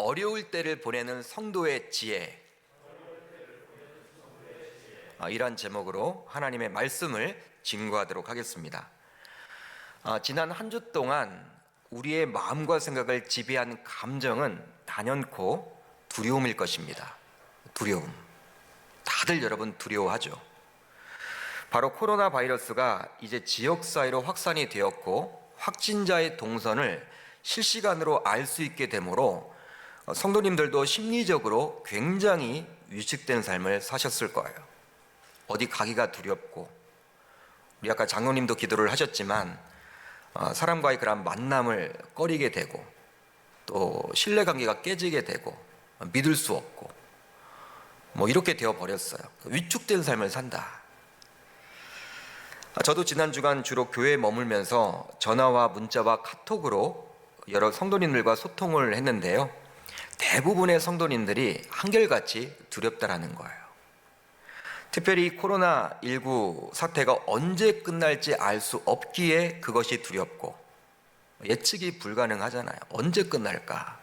어려울 때를 보내는 성도의 지혜, 이러한 제목으로 하나님의 말씀을 증거하도록 하겠습니다. 지난 한 주 동안 우리의 마음과 생각을 지배한 감정은 단연코 두려움일 것입니다. 두려움. 다들 여러분 두려워하죠. 바로 코로나 바이러스가 이제 지역사회로 확산이 되었고 확진자의 동선을 실시간으로 알 수 있게 되므로 성도님들도 심리적으로 굉장히 위축된 삶을 사셨을 거예요. 어디 가기가 두렵고, 우리 아까 장로님도 기도를 하셨지만 사람과의 그런 만남을 꺼리게 되고, 또 신뢰관계가 깨지게 되고, 믿을 수 없고, 이렇게 되어버렸어요. 위축된 삶을 산다. 저도 지난 주간 주로 교회에 머물면서 전화와 문자와 카톡으로 여러 성도님들과 소통을 했는데요, 대부분의 성도님들이 한결같이 두렵다라는 거예요. 특별히 코로나19 사태가 언제 끝날지 알 수 없기에 그것이 두렵고, 예측이 불가능하잖아요. 언제 끝날까?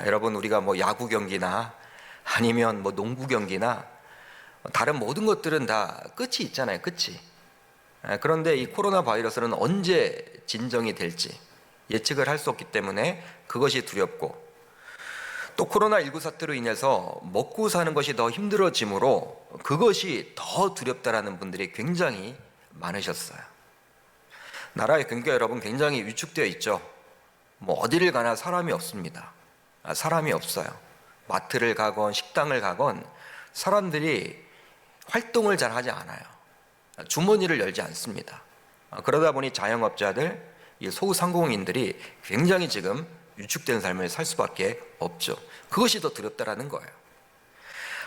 여러분, 우리가 야구 경기나 아니면 농구 경기나 다른 모든 것들은 다 끝이 있잖아요. 끝이. 그런데 이 코로나 바이러스는 언제 진정이 될지 예측을 할 수 없기 때문에 그것이 두렵고, 또 코로나19 사태로 인해서 먹고 사는 것이 더 힘들어지므로 그것이 더 두렵다라는 분들이 굉장히 많으셨어요. 나라의 경기가 여러분 굉장히 위축되어 있죠. 어디를 가나 사람이 없습니다. 사람이 없어요. 마트를 가건 식당을 가건 사람들이 활동을 잘 하지 않아요. 주머니를 열지 않습니다. 그러다 보니 자영업자들, 소상공인들이 굉장히 지금 위축된 삶을 살 수밖에 없죠. 그것이 더 두렵다라는 거예요.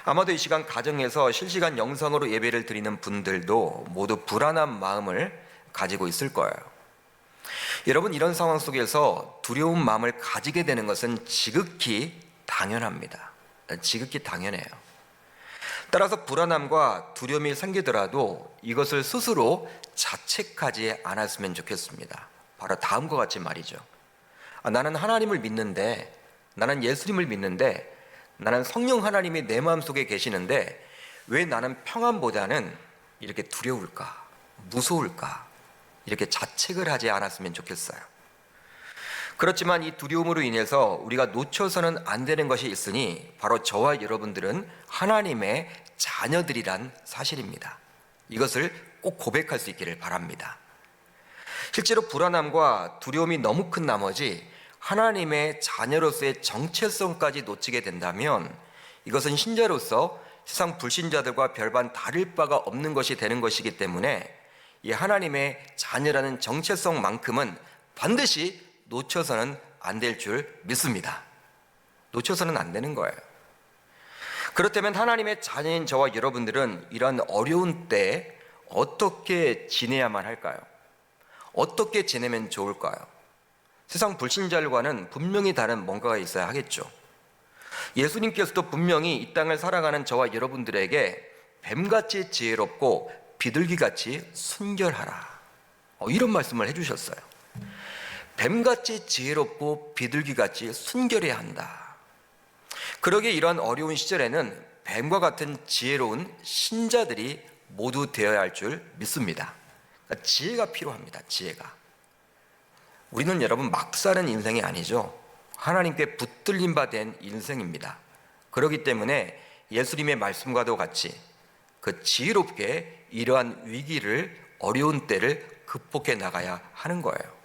아마도 이 시간 가정에서 실시간 영상으로 예배를 드리는 분들도 모두 불안한 마음을 가지고 있을 거예요. 여러분, 이런 상황 속에서 두려운 마음을 가지게 되는 것은 지극히 당연합니다. 지극히 당연해요. 따라서 불안함과 두려움이 생기더라도 이것을 스스로 자책하지 않았으면 좋겠습니다. 바로 다음과 같이 말이죠. 나는 하나님을 믿는데, 나는 예수님을 믿는데, 나는 성령 하나님이 내 마음속에 계시는데 왜 나는 평안보다는 이렇게 두려울까, 무서울까, 이렇게 자책을 하지 않았으면 좋겠어요. 그렇지만 이 두려움으로 인해서 우리가 놓쳐서는 안 되는 것이 있으니 바로 저와 여러분들은 하나님의 자녀들이란 사실입니다. 이것을 꼭 고백할 수 있기를 바랍니다. 실제로 불안함과 두려움이 너무 큰 나머지 하나님의 자녀로서의 정체성까지 놓치게 된다면 이것은 신자로서 세상 불신자들과 별반 다를 바가 없는 것이 되는 것이기 때문에 이 하나님의 자녀라는 정체성만큼은 반드시 놓쳐서는 안 될 줄 믿습니다. 놓쳐서는 안 되는 거예요. 그렇다면 하나님의 자녀인 저와 여러분들은 이런 어려운 때에 어떻게 지내야만 할까요? 어떻게 지내면 좋을까요? 세상 불신자들과는 분명히 다른 뭔가가 있어야 하겠죠. 예수님께서도 분명히 이 땅을 살아가는 저와 여러분들에게 뱀같이 지혜롭고 비둘기같이 순결하라, 이런 말씀을 해주셨어요. 뱀같이 지혜롭고 비둘기같이 순결해야 한다. 그러기에 이러한 어려운 시절에는 뱀과 같은 지혜로운 신자들이 모두 되어야 할 줄 믿습니다. 그러니까 지혜가 필요합니다. 지혜가. 우리는 여러분 막 사는 인생이 아니죠. 하나님께 붙들린 바 된 인생입니다. 그렇기 때문에 예수님의 말씀과도 같이 그 지혜롭게 이러한 위기를, 어려운 때를 극복해 나가야 하는 거예요.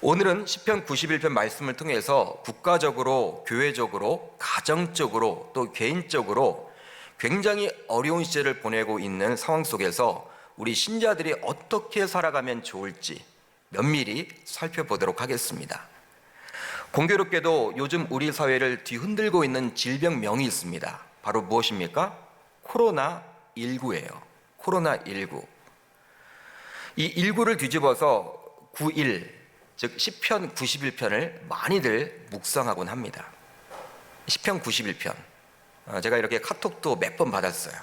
오늘은 시편 91편 말씀을 통해서 국가적으로, 교회적으로, 가정적으로, 또 개인적으로 굉장히 어려운 시절을 보내고 있는 상황 속에서 우리 신자들이 어떻게 살아가면 좋을지 면밀히 살펴보도록 하겠습니다. 공교롭게도 요즘 우리 사회를 뒤흔들고 있는 질병명이 있습니다. 바로 무엇입니까? 코로나19예요. 코로나19. 이 19를 뒤집어서 91, 즉 시편 91편을 많이들 묵상하곤 합니다. 시편 91편. 제가 이렇게 카톡도 몇 번 받았어요.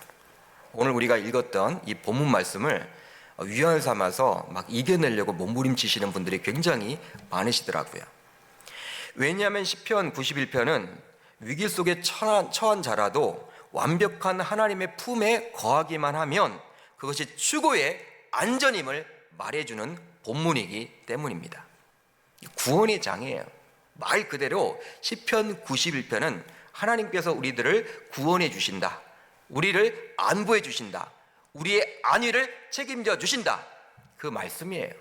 오늘 우리가 읽었던 이 본문 말씀을 위안을 삼아서 막 이겨내려고 몸부림치시는 분들이 굉장히 많으시더라고요. 왜냐하면 시편 91편은 위기 속에 처한 자라도 완벽한 하나님의 품에 거하기만 하면 그것이 최고의 안전임을 말해주는 본문이기 때문입니다. 구원의 장이에요. 말 그대로 시편 91편은 하나님께서 우리들을 구원해 주신다, 우리를 안보해 주신다, 우리의 안위를 책임져 주신다, 그 말씀이에요.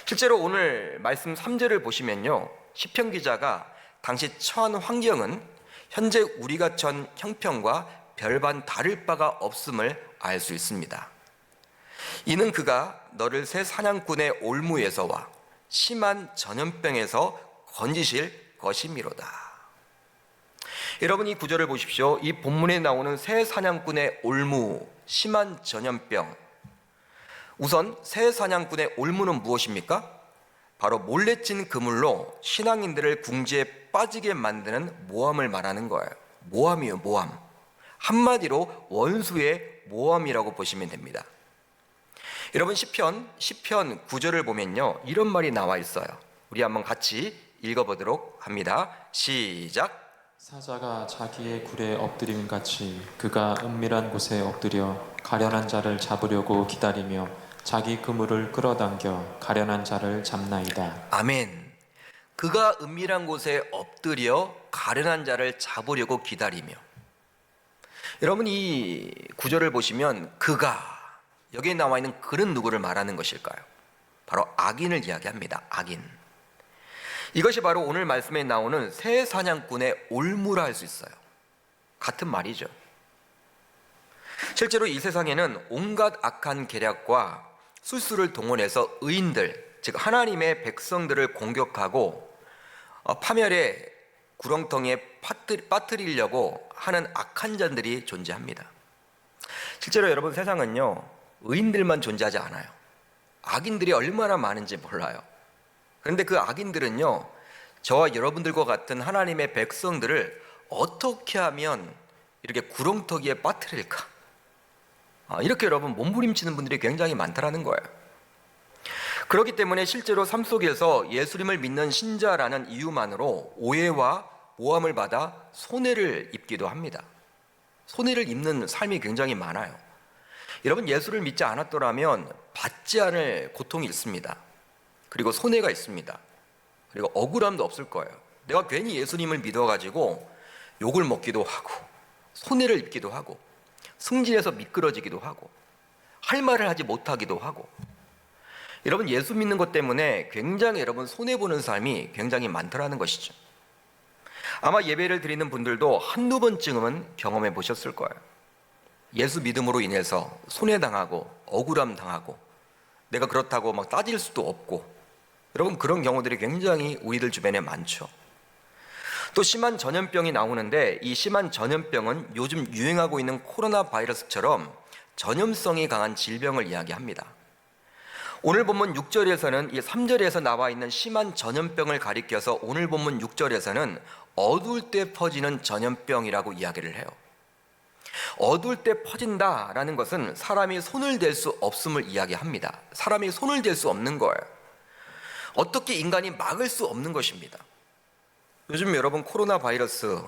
실제로 오늘 말씀 3절을 보시면요, 시편 기자가 당시 처한 환경은 현재 우리가 처한 형편과 별반 다를 바가 없음을 알 수 있습니다. 이는 그가 너를 새 사냥꾼의 올무에서와 심한 전염병에서 건지실 것이미로다. 여러분, 이 구절을 보십시오. 이 본문에 나오는 새 사냥꾼의 올무, 심한 전염병. 우선 새 사냥꾼의 올무는 무엇입니까? 바로 몰래 찐 그물로 신앙인들을 궁지에 빠지게 만드는 모함을 말하는 거예요. 모함이에요, 모함. 한마디로 원수의 모함이라고 보시면 됩니다. 여러분, 시편 9절을 보면요, 이런 말이 나와 있어요. 우리 한번 같이 읽어보도록 합니다. 시작. 사자가 자기의 굴에 엎드림같이 그가 은밀한 곳에 엎드려 가련한 자를 잡으려고 기다리며 자기 그물을 끌어당겨 가련한 자를 잡나이다. 아멘. 그가 은밀한 곳에 엎드려 가련한 자를 잡으려고 기다리며. 여러분, 이 구절을 보시면 그가, 여기에 나와 있는 그는 누구를 말하는 것일까요? 바로 악인을 이야기합니다. 악인. 이것이 바로 오늘 말씀에 나오는 새 사냥꾼의 올무라 할 수 있어요. 같은 말이죠. 실제로 이 세상에는 온갖 악한 계략과 술수를 동원해서 의인들, 즉 하나님의 백성들을 공격하고 파멸의 구렁텅이에 빠뜨리려고 하는 악한 자들이 존재합니다. 실제로 여러분, 세상은요, 의인들만 존재하지 않아요. 악인들이 얼마나 많은지 몰라요. 그런데 그 악인들은요, 저와 여러분들과 같은 하나님의 백성들을 어떻게 하면 이렇게 구렁텅이에 빠뜨릴까, 이렇게 여러분 몸부림치는 분들이 굉장히 많다라는 거예요. 그렇기 때문에 실제로 삶 속에서 예수님을 믿는 신자라는 이유만으로 오해와 모함을 받아 손해를 입기도 합니다. 손해를 입는 삶이 굉장히 많아요. 여러분, 예수를 믿지 않았더라면 받지 않을 고통이 있습니다. 그리고 손해가 있습니다. 그리고 억울함도 없을 거예요. 내가 괜히 예수님을 믿어가지고 욕을 먹기도 하고 손해를 입기도 하고 승진해서 미끄러지기도 하고 할 말을 하지 못하기도 하고. 여러분, 예수 믿는 것 때문에 굉장히 여러분 손해보는 삶이 굉장히 많더라는 것이죠. 아마 예배를 드리는 분들도 한두 번쯤은 경험해 보셨을 거예요. 예수 믿음으로 인해서 손해당하고 억울함 당하고 내가 그렇다고 막 따질 수도 없고, 여러분 그런 경우들이 굉장히 우리들 주변에 많죠. 또 심한 전염병이 나오는데 이 심한 전염병은 요즘 유행하고 있는 코로나 바이러스처럼 전염성이 강한 질병을 이야기합니다. 오늘 본문 6절에서는 이 3절에서 나와 있는 심한 전염병을 가리켜서 오늘 본문 6절에서는 어두울 때 퍼지는 전염병이라고 이야기를 해요. 어두울 때 퍼진다라는 것은 사람이 손을 댈 수 없음을 이야기합니다. 사람이 손을 댈 수 없는 거예요. 어떻게 인간이 막을 수 없는 것입니다. 요즘 여러분 코로나 바이러스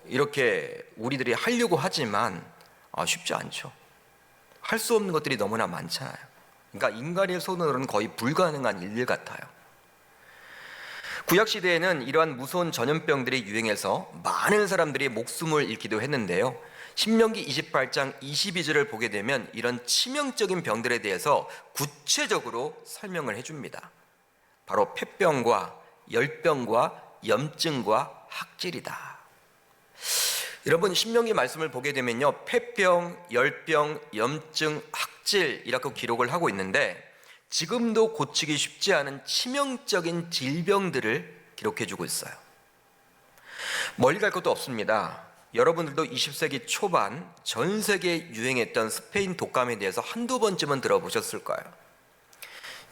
이렇게 우리들이 하려고 하지만 쉽지 않죠. 할 수 없는 것들이 너무나 많잖아요. 그러니까 인간의 손으로는 거의 불가능한 일 같아요. 구약시대에는 이러한 무서운 전염병들이 유행해서 많은 사람들이 목숨을 잃기도 했는데요, 신명기 28장 22절을 보게 되면 이런 치명적인 병들에 대해서 구체적으로 설명을 해줍니다. 바로 폐병과 열병과 염증과 학질이다. 여러분, 신명기 말씀을 보게 되면요, 폐병, 열병, 염증, 학질 이라고 기록을 하고 있는데 지금도 고치기 쉽지 않은 치명적인 질병들을 기록해주고 있어요. 멀리 갈 것도 없습니다. 여러분들도 20세기 초반 전 세계에 유행했던 스페인 독감에 대해서 한두 번쯤은 들어보셨을 거예요.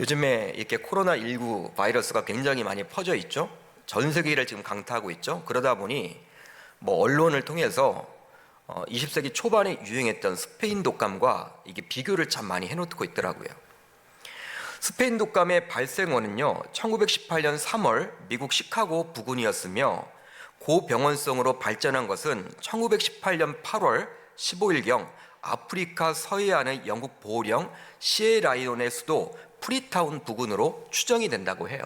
요즘에 이렇게 코로나19 바이러스가 굉장히 많이 퍼져 있죠. 전 세계를 지금 강타하고 있죠. 그러다 보니 언론을 통해서 20세기 초반에 유행했던 스페인 독감과 이게 비교를 참 많이 해놓고 있더라고요. 스페인 독감의 발생원은요, 1918년 3월 미국 시카고 부근이었으며 고병원성으로 발전한 것은 1918년 8월 15일경 아프리카 서해안의 영국 보호령 시에라리온의 수도 프리타운 부근으로 추정이 된다고 해요.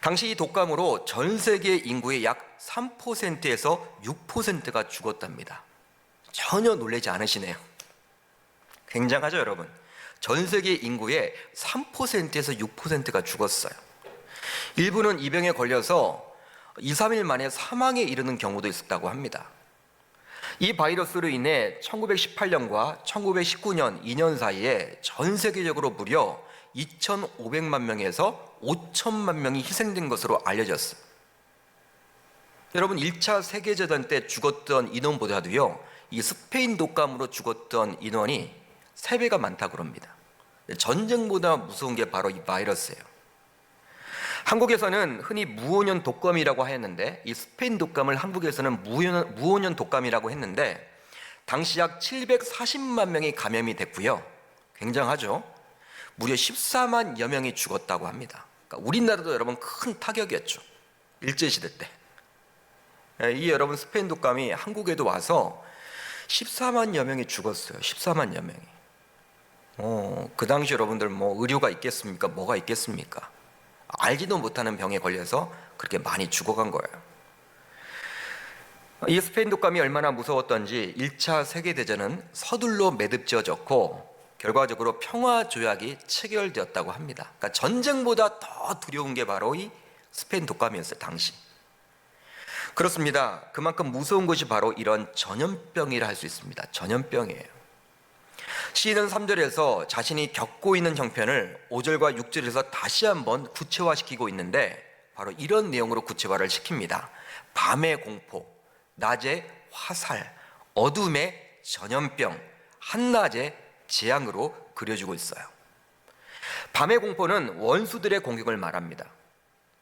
당시 이 독감으로 전 세계 인구의 약 3%에서 6%가 죽었답니다. 전혀 놀라지 않으시네요. 굉장하죠, 여러분? 전 세계 인구의 3%에서 6%가 죽었어요. 일부는 이 병에 걸려서 2, 3일 만에 사망에 이르는 경우도 있었다고 합니다. 이 바이러스로 인해 1918년과 1919년 2년 사이에 전 세계적으로 무려 2,500만 명에서 5천만 명이 희생된 것으로 알려졌어요. 여러분, 1차 세계대전 때 죽었던 인원보다도요, 이 스페인 독감으로 죽었던 인원이 3배가 많다고 합니다. 전쟁보다 무서운 게 바로 이 바이러스예요. 한국에서는 흔히 무오년 독감이라고 했는데, 이 스페인 독감을 한국에서는 무오년 독감이라고 했는데, 당시 약 740만 명이 감염이 됐고요. 굉장하죠? 무려 14만여 명이 죽었다고 합니다. 그러니까 우리나라도 여러분 큰 타격이었죠. 일제시대 때. 이 여러분 스페인 독감이 한국에도 와서 14만여 명이 죽었어요. 14만여 명이. 그 당시 여러분들 뭐 의료가 있겠습니까? 뭐가 있겠습니까? 알지도 못하는 병에 걸려서 그렇게 많이 죽어간 거예요. 이 스페인 독감이 얼마나 무서웠던지 1차 세계대전은 서둘러 매듭지어졌고 결과적으로 평화조약이 체결되었다고 합니다. 그러니까 전쟁보다 더 두려운 게 바로 이 스페인 독감이었어요, 당시. 그렇습니다. 그만큼 무서운 것이 바로 이런 전염병이라 할 수 있습니다. 전염병이에요. 시인은 3절에서 자신이 겪고 있는 형편을 5절과 6절에서 다시 한번 구체화시키고 있는데 바로 이런 내용으로 구체화를 시킵니다. 밤의 공포, 낮의 화살, 어둠의 전염병, 한낮의 재앙으로 그려지고 있어요. 밤의 공포는 원수들의 공격을 말합니다.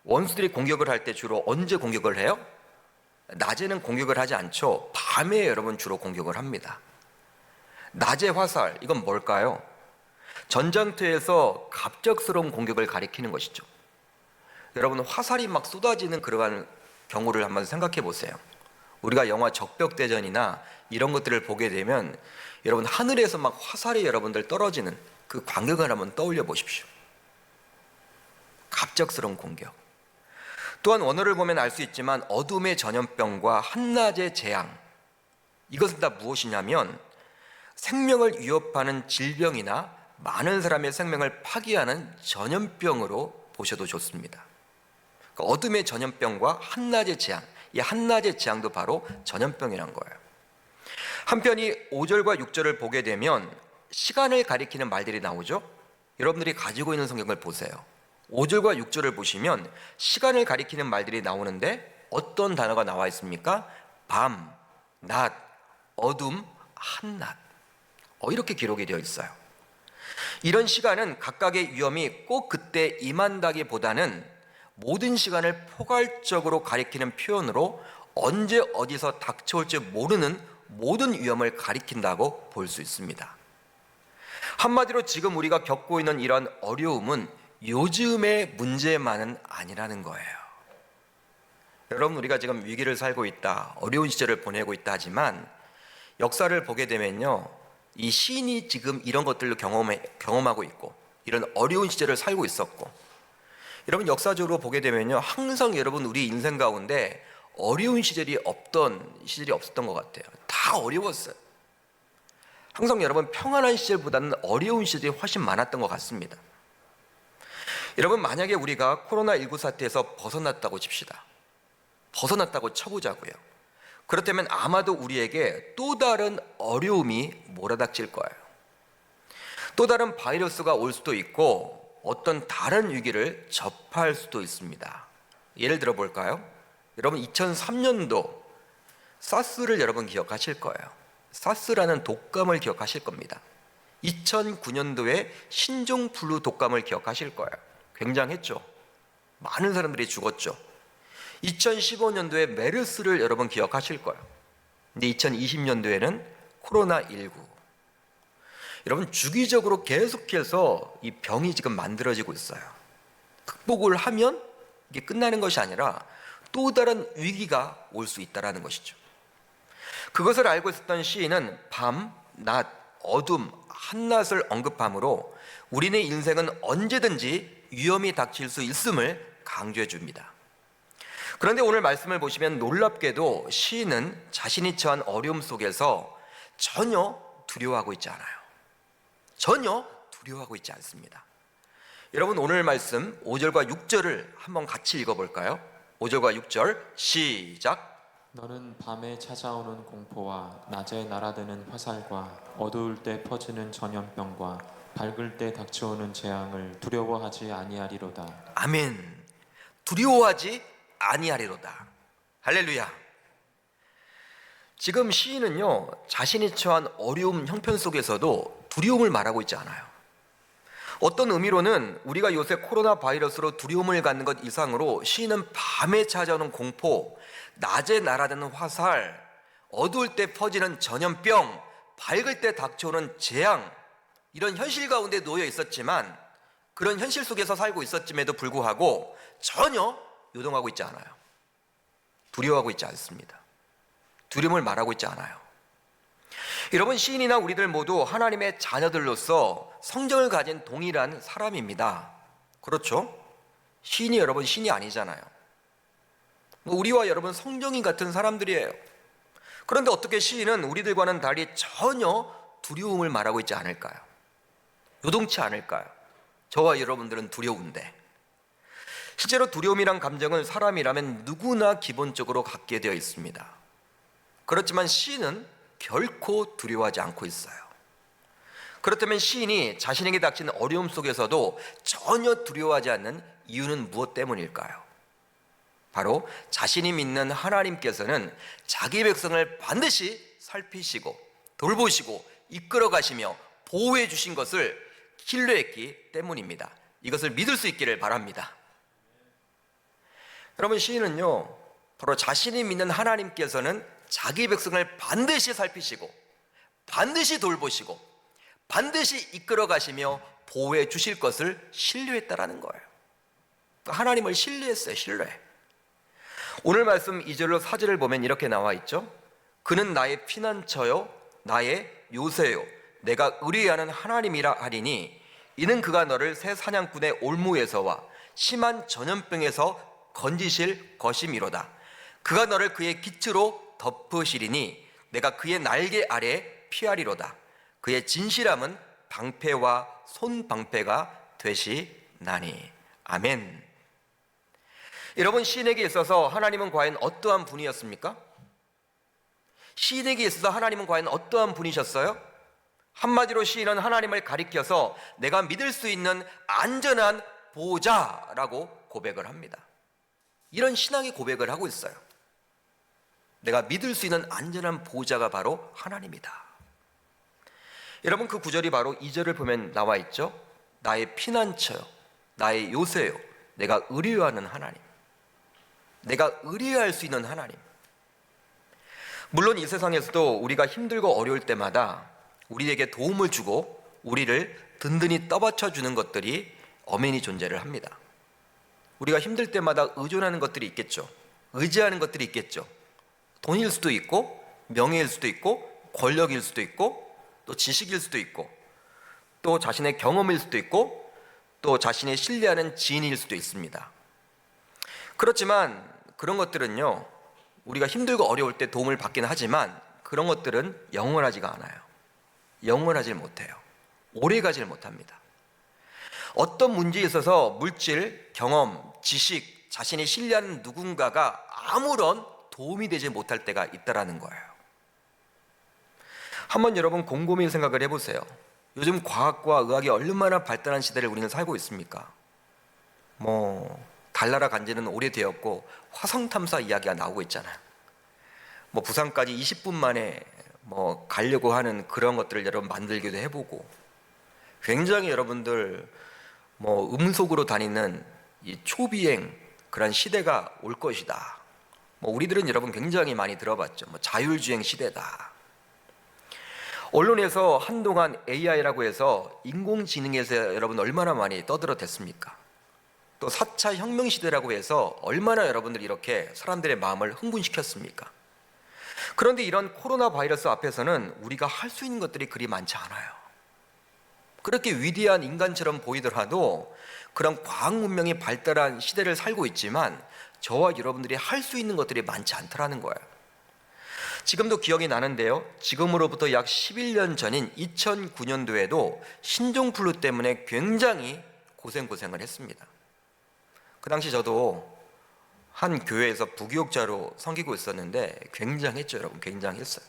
원수들이 공격을 할 때 주로 언제 공격을 해요? 낮에는 공격을 하지 않죠. 밤에 여러분 주로 공격을 합니다. 낮의 화살, 이건 뭘까요? 전장터에서 갑작스러운 공격을 가리키는 것이죠. 여러분 화살이 막 쏟아지는 그러한 경우를 한번 생각해 보세요. 우리가 영화 적벽대전이나 이런 것들을 보게 되면 여러분 하늘에서 막 화살이 여러분들 떨어지는 그 광경을 한번 떠올려 보십시오. 갑작스러운 공격. 또한 원어를 보면 알 수 있지만 어둠의 전염병과 한낮의 재앙, 이것은 다 무엇이냐면 생명을 위협하는 질병이나 많은 사람의 생명을 파괴하는 전염병으로 보셔도 좋습니다. 그러니까 어둠의 전염병과 한낮의 재앙, 이 한낮의 재앙도 바로 전염병이란 거예요. 한편 이 5절과 6절을 보게 되면 시간을 가리키는 말들이 나오죠. 여러분들이 가지고 있는 성경을 보세요. 5절과 6절을 보시면 시간을 가리키는 말들이 나오는데 어떤 단어가 나와 있습니까? 밤, 낮, 어둠, 한낮. 이렇게 기록이 되어 있어요. 이런 시간은 각각의 위험이 꼭 그때 임한다기보다는 모든 시간을 포괄적으로 가리키는 표현으로 언제 어디서 닥쳐올지 모르는 모든 위험을 가리킨다고 볼 수 있습니다. 한마디로 지금 우리가 겪고 있는 이런 어려움은 요즘의 문제만은 아니라는 거예요. 여러분, 우리가 지금 위기를 살고 있다, 어려운 시절을 보내고 있다 하지만 역사를 보게 되면요, 이 시인이 지금 이런 것들을 경험하고 있고 이런 어려운 시절을 살고 있었고, 여러분 역사적으로 보게 되면요, 항상 여러분 우리 인생 가운데 어려운 시절이 없었던 것 같아요. 다 어려웠어요. 항상 여러분 평안한 시절보다는 어려운 시절이 훨씬 많았던 것 같습니다. 여러분, 만약에 우리가 코로나19 사태에서 벗어났다고 칩시다. 벗어났다고 쳐보자고요. 그렇다면 아마도 우리에게 또 다른 어려움이 몰아닥칠 거예요. 또 다른 바이러스가 올 수도 있고 어떤 다른 위기를 접할 수도 있습니다. 예를 들어 볼까요? 여러분 2003년도 사스를 여러분 기억하실 거예요. 사스라는 독감을 기억하실 겁니다. 2009년도에 신종플루 독감을 기억하실 거예요. 굉장했죠. 많은 사람들이 죽었죠. 2015년도에 메르스를 여러분 기억하실 거예요. 근데 2020년도에는 코로나19. 여러분, 주기적으로 계속해서 이 병이 지금 만들어지고 있어요. 극복을 하면 이게 끝나는 것이 아니라 또 다른 위기가 올 수 있다는 것이죠. 그것을 알고 있었던 시인은 밤, 낮, 어둠, 한낮을 언급함으로 우리는 인생은 언제든지 위험이 닥칠 수 있음을 강조해 줍니다. 그런데 오늘 말씀을 보시면 놀랍게도 시인은 자신이 처한 어려움 속에서 전혀 두려워하고 있지 않아요. 전혀 두려워하고 있지 않습니다. 여러분, 오늘 말씀 5절과 6절을 한번 같이 읽어볼까요? 5절과 6절 시작. 너는 밤에 찾아오는 공포와 낮에 날아드는 화살과 어두울 때 퍼지는 전염병과 밝을 때 닥쳐오는 재앙을 두려워하지 아니하리로다. 아멘. 두려워하지 아니하리로다. 할렐루야. 지금 시인은요, 자신이 처한 어려움 형편 속에서도 두려움을 말하고 있지 않아요. 어떤 의미로는 우리가 요새 코로나 바이러스로 두려움을 갖는 것 이상으로 시인은 밤에 찾아오는 공포, 낮에 날아드는 화살, 어두울 때 퍼지는 전염병, 밝을 때 닥쳐오는 재앙, 이런 현실 가운데 놓여 있었지만, 그런 현실 속에서 살고 있었음에도 불구하고 전혀 요동하고 있지 않아요. 두려워하고 있지 않습니다. 두려움을 말하고 있지 않아요. 여러분, 시인이나 우리들 모두 하나님의 자녀들로서 성정을 가진 동일한 사람입니다. 그렇죠? 시인이 여러분 신이 아니잖아요. 우리와 여러분 성정인 같은 사람들이에요. 그런데 어떻게 시인은 우리들과는 달리 전혀 두려움을 말하고 있지 않을까요? 요동치 않을까요? 저와 여러분들은 두려운데. 실제로 두려움이란 감정은 사람이라면 누구나 기본적으로 갖게 되어 있습니다. 그렇지만 시인은 결코 두려워하지 않고 있어요. 그렇다면 시인이 자신에게 닥친 어려움 속에서도 전혀 두려워하지 않는 이유는 무엇 때문일까요? 바로 자신이 믿는 하나님께서는 자기 백성을 반드시 살피시고 돌보시고 이끌어 가시며 보호해 주신 것을 신뢰했기 때문입니다. 이것을 믿을 수 있기를 바랍니다. 여러분, 시인은요, 바로 자신이 믿는 하나님께서는 자기 백성을 반드시 살피시고 반드시 돌보시고 반드시 이끌어 가시며 보호해 주실 것을 신뢰했다라는 거예요. 하나님을 신뢰했어요. 신뢰. 오늘 말씀 2절로 4절을 보면 이렇게 나와 있죠. 그는 나의 피난처요 나의 요새요 내가 의뢰하는 하나님이라 하리니 이는 그가 너를 새 사냥꾼의 올무에서와 심한 전염병에서 건지실 것이미로다. 그가 너를 그의 깃으로 덮으시리니 내가 그의 날개 아래 피하리로다. 그의 진실함은 방패와 손방패가 되시나니. 아멘. 여러분, 시인에게 있어서 하나님은 과연 어떠한 분이었습니까? 시인에게 있어서 하나님은 과연 어떠한 분이셨어요? 한마디로 시인은 하나님을 가리켜서 내가 믿을 수 있는 안전한 보호자라고 고백을 합니다. 이런 신앙의 고백을 하고 있어요. 내가 믿을 수 있는 안전한 보호자가 바로 하나님이다. 여러분, 그 구절이 바로 2절을 보면 나와 있죠. 나의 피난처요 나의 요새요 내가 의뢰하는 하나님. 내가 의뢰할 수 있는 하나님. 물론 이 세상에서도 우리가 힘들고 어려울 때마다 우리에게 도움을 주고 우리를 든든히 떠받쳐 주는 것들이 엄연히 존재를 합니다. 우리가 힘들 때마다 의존하는 것들이 있겠죠. 의지하는 것들이 있겠죠. 돈일 수도 있고 명예일 수도 있고 권력일 수도 있고 또 지식일 수도 있고 또 자신의 경험일 수도 있고 또 자신의 신뢰하는 지인일 수도 있습니다. 그렇지만 그런 것들은요, 우리가 힘들고 어려울 때 도움을 받긴 하지만 그런 것들은 영원하지가 않아요. 영원하지 못해요. 오래가지 못합니다. 어떤 문제에 있어서 물질, 경험, 지식, 자신이 신뢰하는 누군가가 아무런 도움이 되지 못할 때가 있다라는 거예요. 한번 여러분 곰곰이 생각을 해보세요. 요즘 과학과 의학이 얼마나 발달한 시대를 우리는 살고 있습니까? 달나라 간 지는 오래되었고 화성 탐사 이야기가 나오고 있잖아요. 부산까지 20분 만에 가려고 하는 그런 것들을 여러분 만들기도 해보고, 굉장히 여러분들 음속으로 다니는 이 초비행 그런 시대가 올 것이다. 우리들은 여러분 굉장히 많이 들어봤죠. 자율주행 시대다. 언론에서 한동안 AI라고 해서 인공지능에서 여러분 얼마나 많이 떠들어댔습니까? 또 4차 혁명 시대라고 해서 얼마나 여러분들이 이렇게 사람들의 마음을 흥분시켰습니까? 그런데 이런 코로나 바이러스 앞에서는 우리가 할 수 있는 것들이 그리 많지 않아요. 그렇게 위대한 인간처럼 보이더라도 그런 과학 문명이 발달한 시대를 살고 있지만 저와 여러분들이 할 수 있는 것들이 많지 않더라는 거예요. 지금도 기억이 나는데요. 지금으로부터 약 11년 전인 2009년도에도 신종플루 때문에 굉장히 고생을 했습니다. 그 당시 저도 한 교회에서 부교육자로 섬기고 있었는데 굉장했죠, 여러분. 굉장했어요.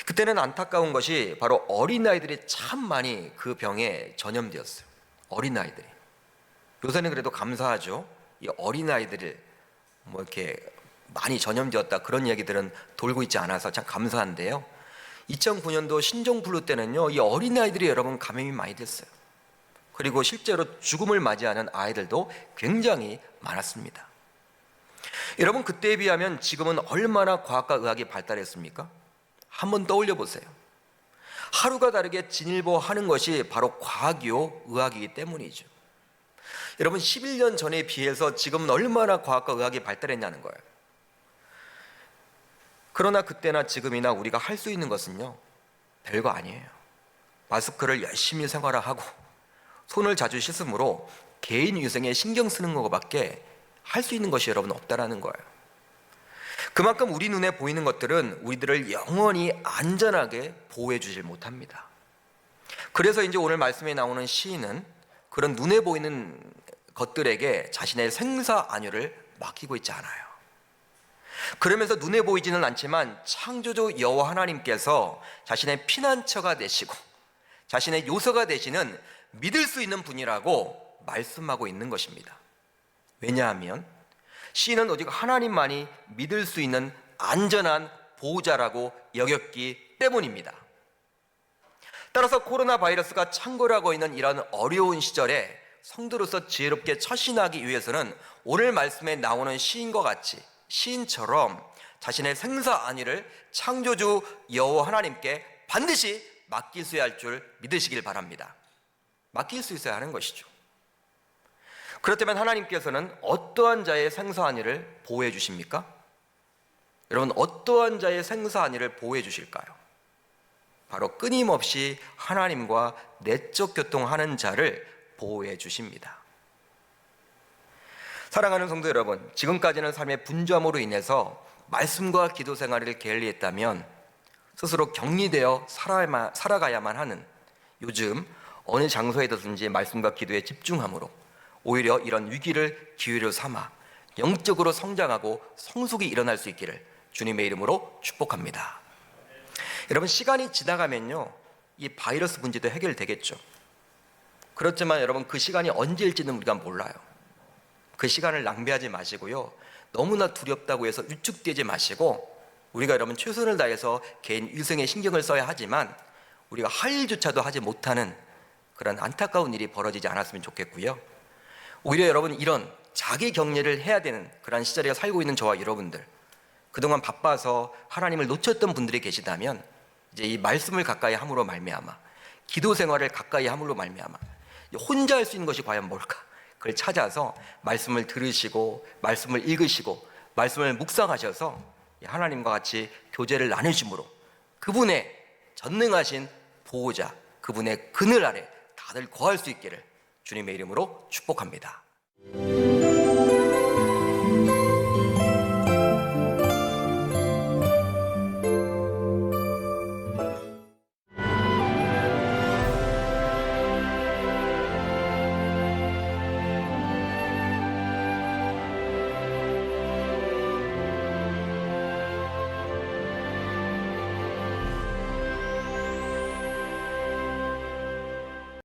그때는 안타까운 것이 바로 어린아이들이 참 많이 그 병에 전염되었어요. 어린아이들이. 요새는 그래도 감사하죠. 이 어린아이들을 뭐 이렇게 많이 전염되었다 그런 얘기들은 돌고 있지 않아서 참 감사한데요. 2009년도 신종플루 때는요, 이 어린아이들이 여러분 감염이 많이 됐어요. 그리고 실제로 죽음을 맞이하는 아이들도 굉장히 많았습니다. 여러분, 그때에 비하면 지금은 얼마나 과학과 의학이 발달했습니까? 한번 떠올려 보세요. 하루가 다르게 진일보하는 것이 바로 과학이요 의학이기 때문이죠. 여러분, 11년 전에 비해서 지금은 얼마나 과학과 의학이 발달했냐는 거예요. 그러나 그때나 지금이나 우리가 할 수 있는 것은요, 별거 아니에요. 마스크를 열심히 생활하고 손을 자주 씻음으로 개인 위생에 신경 쓰는 것밖에 할 수 있는 것이 여러분 없다라는 거예요. 그만큼 우리 눈에 보이는 것들은 우리들을 영원히 안전하게 보호해 주질 못합니다. 그래서 이제 오늘 말씀에 나오는 시인은 그런 눈에 보이는 것들에게 자신의 생사 안위를 맡기고 있지 않아요. 그러면서 눈에 보이지는 않지만 창조주 여호와 하나님께서 자신의 피난처가 되시고 자신의 요새가 되시는 믿을 수 있는 분이라고 말씀하고 있는 것입니다. 왜냐하면 시인은 오직 하나님만이 믿을 수 있는 안전한 보호자라고 여겼기 때문입니다. 따라서 코로나 바이러스가 창궐하고 있는 이런 어려운 시절에 성도로서 지혜롭게 처신하기 위해서는 오늘 말씀에 나오는 시인과 같이 시인처럼 자신의 생사 안위를 창조주 여호와 하나님께 반드시 맡길 수 할 줄 믿으시길 바랍니다. 맡길 수 있어야 하는 것이죠. 그렇다면 하나님께서는 어떠한 자의 생사 안위를 보호해 주십니까? 여러분, 어떠한 자의 생사 안위를 보호해 주실까요? 바로 끊임없이 하나님과 내적 교통하는 자를 보호해 주십니다. 사랑하는 성도 여러분, 지금까지는 삶의 분주함으로 인해서 말씀과 기도 생활을 게을리했다면 스스로 격리되어 살아가야만 하는 요즘 어느 장소에든지 말씀과 기도에 집중함으로 오히려 이런 위기를 기회로 삼아 영적으로 성장하고 성숙이 일어날 수 있기를 주님의 이름으로 축복합니다. 여러분, 시간이 지나가면요, 이 바이러스 문제도 해결되겠죠. 그렇지만 여러분, 그 시간이 언제일지는 우리가 몰라요. 그 시간을 낭비하지 마시고요, 너무나 두렵다고 해서 위축되지 마시고 우리가 여러분 최선을 다해서 개인 위생에 신경을 써야 하지만 우리가 할 일조차도 하지 못하는 그런 안타까운 일이 벌어지지 않았으면 좋겠고요. 오히려 여러분, 이런 자기 격리를 해야 되는 그런 시절에 살고 있는 저와 여러분들, 그동안 바빠서 하나님을 놓쳤던 분들이 계시다면 이제 이 말씀을 가까이 함으로 말미암아, 기도 생활을 가까이 함으로 말미암아 혼자 할 수 있는 것이 과연 뭘까? 그걸 찾아서 말씀을 들으시고 말씀을 읽으시고 말씀을 묵상하셔서 하나님과 같이 교제를 나누심으로 그분의 전능하신 보호자, 그분의 그늘 아래 다들 거할 수 있기를 주님의 이름으로 축복합니다.